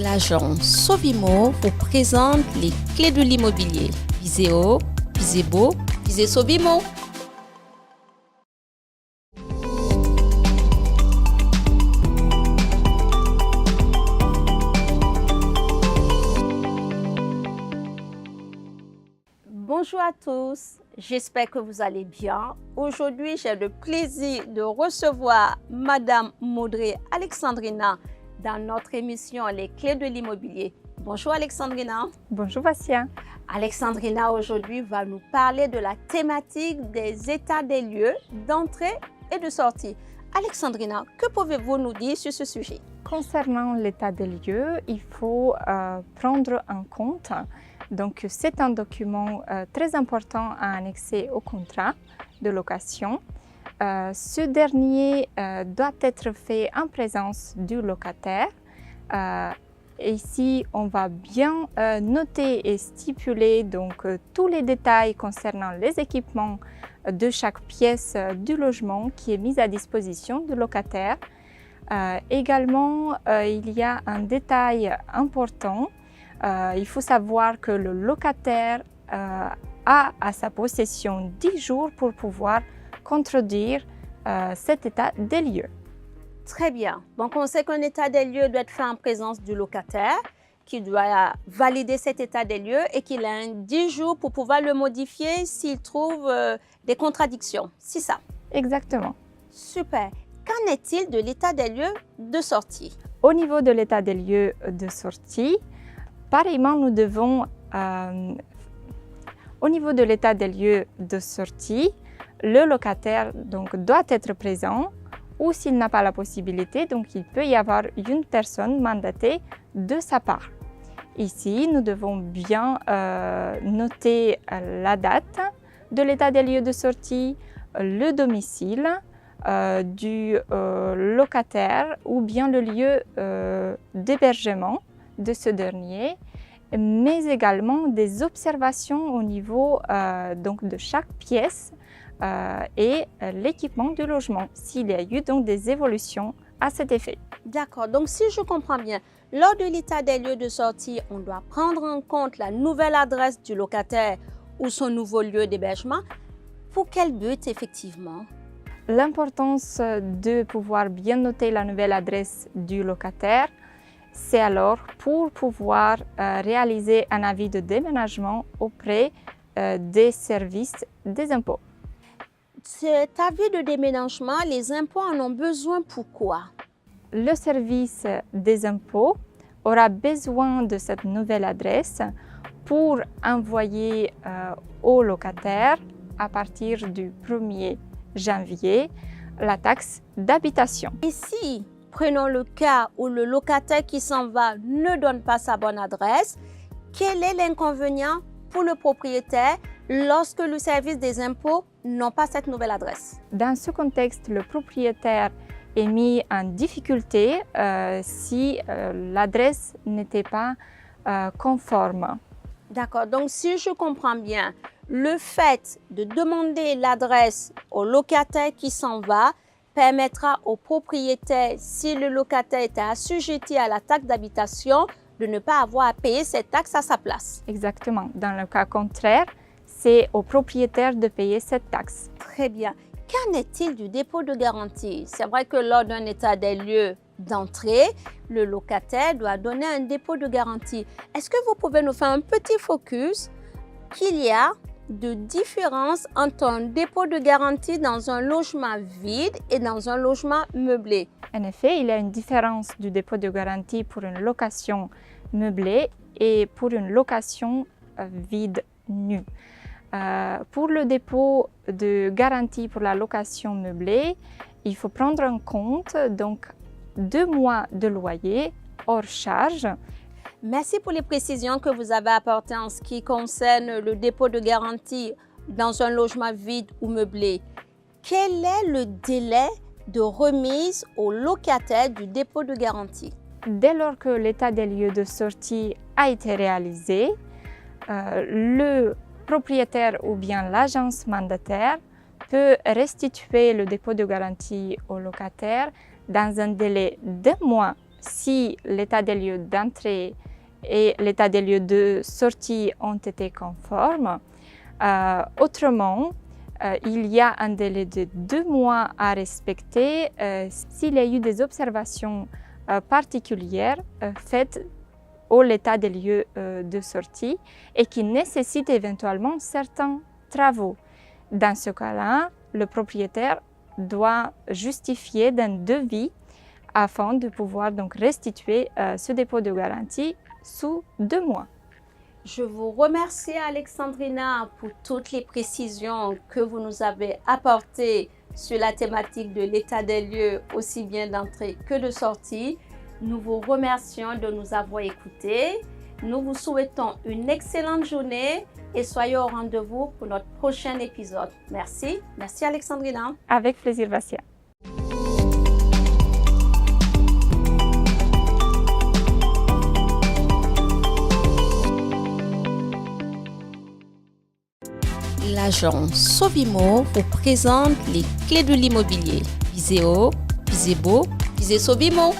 l'agence Sovimo vous présente les clés de l'immobilier. Visez haut, visez beau, visez Sovimo. Bonjour à tous, j'espère que vous allez bien. Aujourd'hui, j'ai le plaisir de recevoir Madame Maudrey Alexandrina dans notre émission Les clés de l'immobilier. Bonjour Alexandrina. Bonjour Vassia. Alexandrina aujourd'hui va nous parler de la thématique des états des lieux d'entrée et de sortie. Alexandrina, que pouvez-vous nous dire sur ce sujet? Concernant l'état des lieux, il faut prendre en compte. Donc, c'est un document très important à annexer au contrat de location. Ce dernier doit être fait en présence du locataire. Ici, on va bien noter et stipuler donc, tous les détails concernant les équipements de chaque pièce du logement qui est mise à disposition du locataire. Également, il y a un détail important. Il faut savoir que le locataire a à sa possession 10 jours pour pouvoir contredire cet état des lieux. Très bien. Donc, on sait qu'un état des lieux doit être fait en présence du locataire qui doit valider cet état des lieux et qu'il a 10 jours pour pouvoir le modifier s'il trouve des contradictions. C'est ça? Exactement. Super. Qu'en est-il de l'état des lieux de sortie? Au niveau de l'état des lieux de sortie, pareillement, nous devons, au niveau de l'état des lieux de sortie, le locataire donc, doit être présent ou s'il n'a pas la possibilité, donc il peut y avoir une personne mandatée de sa part. Ici, nous devons bien noter la date de l'état des lieux de sortie, le domicile du locataire ou bien le lieu d'hébergement de ce dernier, mais également des observations au niveau donc de chaque pièce et l'équipement du logement, s'il y a eu donc des évolutions à cet effet. D'accord, donc si je comprends bien, lors de l'état des lieux de sortie, on doit prendre en compte la nouvelle adresse du locataire ou son nouveau lieu d'hébergement. Pour quel but effectivement? L'importance de pouvoir bien noter la nouvelle adresse du locataire, c'est alors pour pouvoir réaliser un avis de déménagement auprès des services des impôts. Cet avis de déménagement, les impôts en ont besoin pourquoi? Le service des impôts aura besoin de cette nouvelle adresse pour envoyer au locataire, à partir du 1er janvier, la taxe d'habitation. Ici, prenons le cas où le locataire qui s'en va ne donne pas sa bonne adresse. Quel est l'inconvénient pour le propriétaire lorsque le service des impôts n'a pas cette nouvelle adresse? Dans ce contexte, le propriétaire est mis en difficulté si l'adresse n'était pas conforme. D'accord, donc si je comprends bien, le fait de demander l'adresse au locataire qui s'en va permettra au propriétaire, si le locataire est assujetti à la taxe d'habitation, de ne pas avoir à payer cette taxe à sa place. Exactement. Dans le cas contraire, c'est au propriétaire de payer cette taxe. Très bien. Qu'en est-il du dépôt de garantie? C'est vrai que lors d'un état des lieux d'entrée, le locataire doit donner un dépôt de garantie. Est-ce que vous pouvez nous faire un petit focus qu'il y a de différence entre un dépôt de garantie dans un logement vide et dans un logement meublé? En effet, il y a une différence du dépôt de garantie pour une location meublée et pour une location vide nue. Pour le dépôt de garantie pour la location meublée, il faut prendre en compte donc 2 mois de loyer hors charge. Merci pour les précisions que vous avez apportées en ce qui concerne le dépôt de garantie dans un logement vide ou meublé. Quel est le délai de remise au locataire du dépôt de garantie? Dès lors que l'état des lieux de sortie a été réalisé, le propriétaire ou bien l'agence mandataire peut restituer le dépôt de garantie au locataire dans un délai d'1 mois si l'état des lieux d'entrée et l'état des lieux de sortie ont été conformes. Autrement, il y a un délai de 2 mois à respecter s'il y a eu des observations particulières faites au l'état des lieux de sortie et qui nécessitent éventuellement certains travaux. Dans ce cas-là, le propriétaire doit justifier d'un devis afin de pouvoir donc restituer ce dépôt de garantie sous 2 mois. Je vous remercie Alexandrina pour toutes les précisions que vous nous avez apportées sur la thématique de l'état des lieux aussi bien d'entrée que de sortie. Nous vous remercions de nous avoir écoutés. Nous vous souhaitons une excellente journée et soyez au rendez-vous pour notre prochain épisode. Merci. Merci Alexandrina. Avec plaisir, Vassia. L'agence Sovimo vous présente les clés de l'immobilier. Visez haut, visez beau, visez Sovimo.